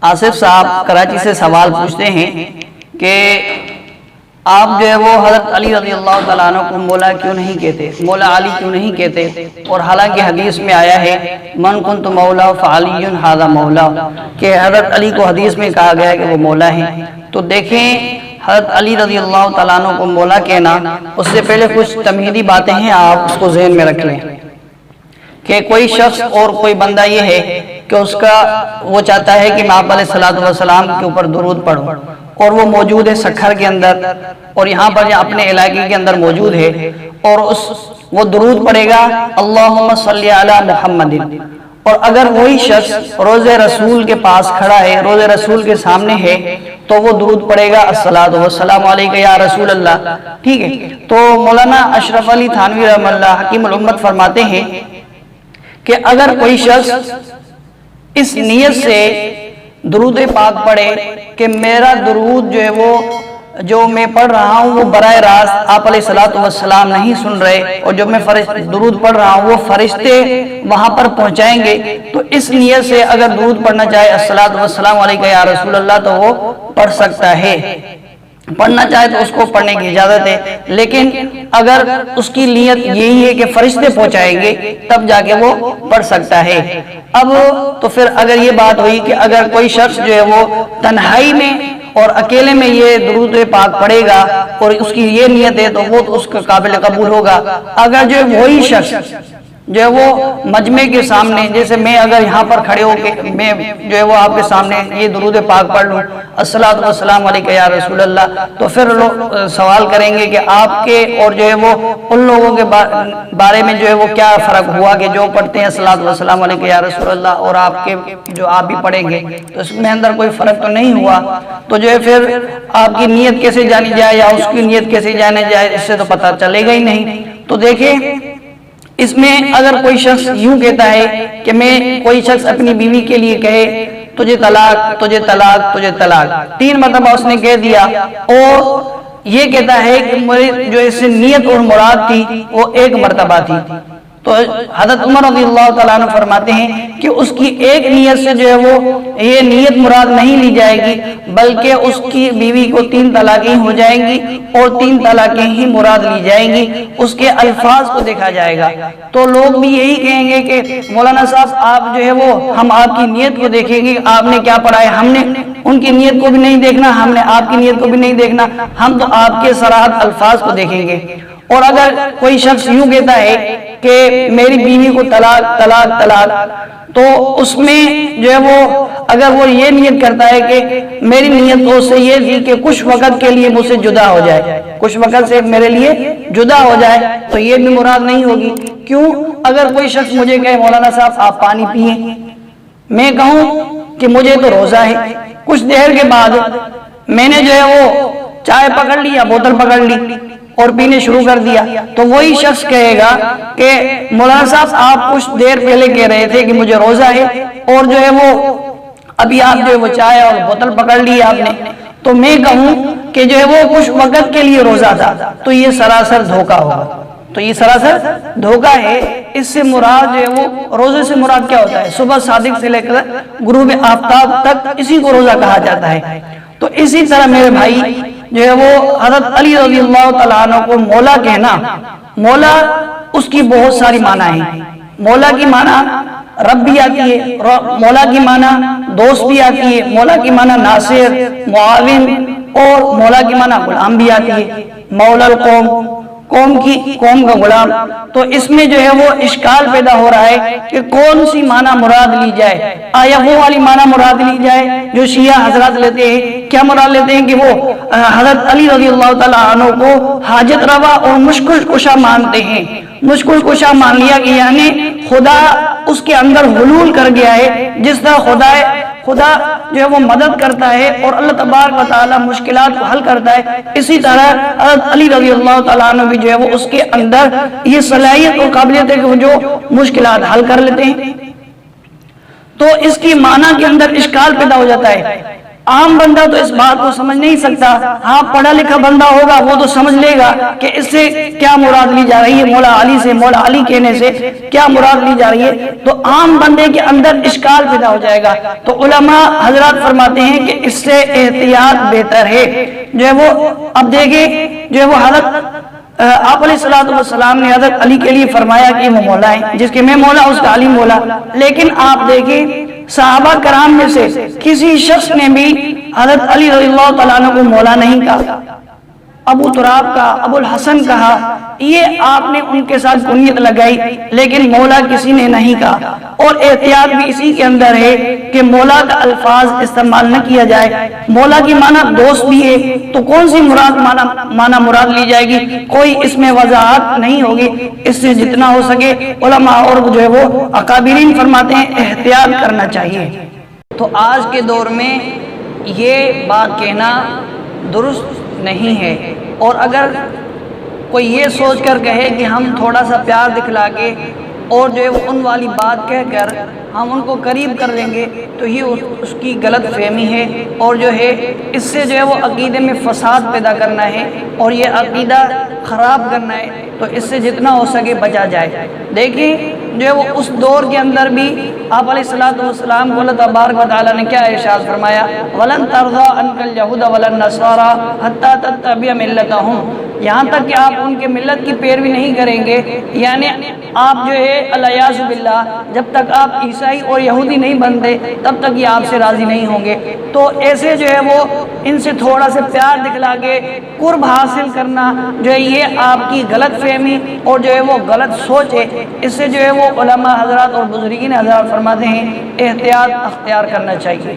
آصف صاحب کراچی سے سوال پوچھتے ہیں کہ آپ جو ہے وہ حضرت علی رضی اللہ تعالیٰ عنہ کو مولا کیوں نہیں کہتے، مولا علی کیوں نہیں کہتے، اور حالانکہ حدیث میں آیا ہے من کنت مولا فعلی ھذا مولا، کہ حضرت علی کو حدیث میں کہا گیا ہے کہ وہ مولا ہیں۔ تو دیکھیں حضرت علی رضی اللہ تعالیٰ عنہ کو مولا کہنا، اس سے پہلے کچھ تمہیدی باتیں ہیں، آپ اس کو ذہن میں رکھ لیں کہ کوئی شخص اور کوئی بندہ یہ ہے کہ اس کا وہ چاہتا ہے کہ میں آپ علیہ السلام کے اوپر درود پڑھوں، اور وہ موجود ہے سکھر کے اندر اور یہاں پر اپنے علاقے کے اندر موجود ہے، اور وہ درود پڑھے گا اللہم صلی علی محمد، اور اگر وہی شخص روضہ رسول کے پاس کھڑا ہے، روضہ رسول کے سامنے ہے، تو وہ درود پڑھے گا الصلاۃ والسلام علیک یا رسول اللہ، ٹھیک ہے۔ تو مولانا اشرف علی تھانوی رحمہ اللہ حکیم الامت فرماتے ہیں کہ اگر کوئی شخص اس نیت سے درود پاک پڑھے کہ میرا درود جو ہے وہ جو میں پڑھ رہا ہوں وہ براہ راست آپ علیہ السلام نہیں سن رہے، اور جو میں درود پڑھ رہا ہوں وہ فرشتے وہاں پر پہنچائیں گے، تو اس نیت سے اگر درود پڑھنا چاہے الصلاۃ والسلام علیک یا رسول اللہ تو وہ پڑھ سکتا ہے، پڑھنا چاہے تو اس کو پڑھنے کی اجازت ہے، لیکن اگر اس کی نیت یہی ہے کہ فرشتے پہنچائیں گے تب جا کے وہ پڑھ سکتا ہے۔ اب تو پھر اگر یہ بات ہوئی کہ اگر کوئی شخص جو ہے وہ تنہائی میں اور اکیلے میں یہ درود پاک پڑھے گا اور اس کی یہ نیت ہے تو وہ تو اس کا قابل قبول ہوگا۔ اگر جو وہی شخص جو ہے وہ مجمع کے سامنے، جیسے میں اگر یہاں پر کھڑے ہو کے میں جو ہے وہ آپ کے سامنے یہ درود پاک پڑھ لوں الصلاۃ والسلام علیک یا رسول اللہ، تو پھر لوگ سوال کریں گے کہ آپ کے اور جو ہے وہ ان لوگوں کے بارے میں جو ہے وہ کیا فرق ہوا کہ جو پڑھتے ہیں الصلاۃ والسلام علیک یا رسول اللہ اور آپ کے جو آپ بھی پڑھیں گے، تو اس میں اندر کوئی فرق تو نہیں ہوا، تو جو ہے پھر آپ کی نیت کیسے جانی جائے یا اس کی نیت کیسے جانے جائے، اس سے تو پتہ چلے گا ہی نہیں۔ تو دیکھیں اس میں اگر کوئی شخص یوں کہتا ہے کہ میں کوئی شخص اپنی بیوی کے لیے کہے تجھے طلاق تجھے طلاق تجھے طلاق 3 مرتبہ اس نے کہہ دیا، اور یہ کہتا ہے کہ میری جو اس سے نیت اور مراد تھی وہ 1 مرتبہ تھی، تو حضرت عمر رضی اللہ تعالیٰ عنہ فرماتے ہیں کہ اس کی ایک نیت سے جو ہے وہ یہ نیت مراد نہیں لی جائے گی، بلکہ اس کی بیوی کو 3 طلاقیں ہو جائیں گی اور 3 طلاقیں ہی مراد لی جائیں گی، اس کے الفاظ کو دیکھا جائے گا۔ تو لوگ بھی یہی کہیں گے کہ مولانا صاحب آپ جو ہے وہ ہم آپ کی نیت کو دیکھیں گے، آپ نے کیا پڑھا ہے، ہم نے ان کی نیت کو بھی نہیں دیکھنا، ہم نے آپ کی نیت کو بھی نہیں دیکھنا، ہم تو آپ کے صراحت الفاظ کو دیکھیں گے۔ اور اگر کوئی شخص یوں کہتا ہے کہ میری بیوی کو طلاق طلاق طلاق، تو اس میں جو ہے وہ اگر وہ یہ نیت کرتا ہے کہ میری نیت تو سے یہ تھی کہ کچھ وقت کے لیے مجھ سے جدا ہو جائے، کچھ وقت سے میرے لیے جدا ہو جائے، تو یہ بھی مراد نہیں ہوگی۔ کیوں؟ اگر کوئی شخص مجھے کہے مولانا صاحب آپ پانی پئیں، میں کہوں کہ مجھے تو روزہ ہے، کچھ دیر کے بعد میں نے جو ہے وہ چائے پکڑ لی یا بوتل پکڑ لی اور پینے شروع کر دیا، تو وہی شخص کہے گا کہ مولانا صاحب آپ کچھ دیر پہلے کہہ رہے تھے کہ مجھے روزہ ہے، اور جو ہے وہ ابھی آپ جو ہے وہ چائے اور بوتل پکڑ لی آپ نے، تو میں کہوں کہ جو ہے وہ کچھ وقت کے لیے روزہ تھا، تو یہ سراسر دھوکہ ہوگا، تو یہ سراسر دھوکہ ہے۔ اس سے مراد جو ہے وہ روزے سے مراد کیا ہوتا ہے؟ صبح صادق سے لے کر غروب آفتاب تک اسی کو روزہ کہا جاتا ہے۔ تو اسی طرح میرے بھائی جو ہے وہ حضرت علی رضی اللہ تعالیٰ عنہ کو مولا کہنا، مولا اس کی بہت ساری معنی ہیں۔ مولا کی معنی رب بھی آتی ہے، مولا کی معنی دوست بھی آتی ہے، مولا کی معنی ناصر معاون، اور مولا کی معنی غلام بھی آتی ہے، مولا القوم قوم کا غلام۔ تو اس میں جو ہے وہ اشکال پیدا ہو رہا ہے کہ کون سی معنی مراد لی جائے، آیا وہ والی معنی مراد لی جائے جو شیعہ حضرات لیتے ہیں؟ کیا مراد لیتے ہیں کہ وہ حضرت علی رضی اللہ تعالیٰ عنہ کو حاجت روا اور مشکل کشا مانتے ہیں؟ مشکل کشا مان لیا کہ یعنی خدا اس کے اندر حلول کر گیا ہے، جس طرح خدا جو ہے وہ مدد کرتا ہے اور اللہ تبارک و تعالی مشکلات کو حل کرتا ہے، اسی طرح حضرت علی رضی اللہ تعالیٰ عنہ بھی جو ہے وہ اس کے اندر یہ صلاحیت اور قابلیت ہے کہ وہ جو مشکلات حل کر لیتے ہیں۔ تو اس کی معنی کے اندر اشکال پیدا ہو جاتا ہے عام بندہ تو اس بات کو سمجھ نہیں سکتا، ہاں پڑھا لکھا بندہ ہوگا وہ تو سمجھ لے گا کہ اس سے کیا مراد لی جا رہی ہے، مولا علی سے، مولا علی کہنے سے کیا مراد لی جا رہی ہے، تو عام بندے کے اندر اشکال پیدا ہو جائے گا۔ تو علماء حضرات فرماتے ہیں کہ اس سے احتیاط بہتر ہے۔ جو ہے وہ اب دیکھیں، جو ہے وہ حضرت آپ علیہ السلام نے حضرت علی کے لیے فرمایا کہ وہ مولا ہے، جس کے میں مولا اس کا علی مولا، لیکن آپ دیکھیں صحابہ کرام میں سے کسی شخص نے بھی حضرت علی رضی اللہ تعالیٰ عنہ کو مولا نہیں کہا، ابو تراب کا، ابو الحسن کہا، یہ آپ نے ان کے ساتھ کنیت لگائی، لیکن مولا کسی نے نہیں کہا۔ اور احتیاط بھی اسی کے اندر ہے کہ مولا کا الفاظ استعمال نہ کیا جائے۔ مولا کی معنی دوست بھی ہے، تو کون سی معنی مراد لی جائے گی، کوئی اس میں وضاحت نہیں ہوگی۔ اس سے جتنا ہو سکے علماء اور جو ہے وہ اکابرین فرماتے ہیں احتیاط کرنا چاہیے۔ تو آج کے دور میں یہ بات کہنا درست نہیں ہے، اور اگر کوئی یہ سوچ کر کہے کہ ہم تھوڑا سا پیار دکھلا کے اور جو ہے وہ ان والی بات کہہ کر ہم ان کو قریب کر لیں گے، تو یہ اس کی غلط فہمی ہے، اور جو ہے اس سے جو ہے وہ عقیدے میں فساد پیدا کرنا ہے اور یہ عقیدہ خراب کرنا ہے۔ تو اس سے جتنا ہو سکے بچا جائے۔ دیکھیں جو ہے وہ اس دور کے اندر بھی آپ علیہ السلام کو اللہ تبارک و تعالیٰ نے کیا ارشاد فرمایا، وَلَن تَرْضَىٰ عَنْكَ الْيَهُودَ وَلَا النَّصَارَىٰ حَتَّىٰ تَتَّبِعَ مِلَّتَهُمْ، یہاں تک کہ آپ ان کے ملت کی پیروی نہیں کریں گے، یعنی آپ جو ہے الیاذ باللہ جب تک آپ عیسائی اور یہودی نہیں بنتے تب تک یہ آپ سے راضی نہیں ہوں گے۔ تو ایسے جو ہے وہ ان سے تھوڑا سے پیار دکھلا کے قرب حاصل کرنا جو ہے یہ آپ کی غلط فہمی اور جو ہے وہ غلط سوچ ہے۔ اس سے جو ہے وہ علماء حضرات اور بزرگین حضرات فرماتے ہیں احتیاط اختیار کرنا چاہیے۔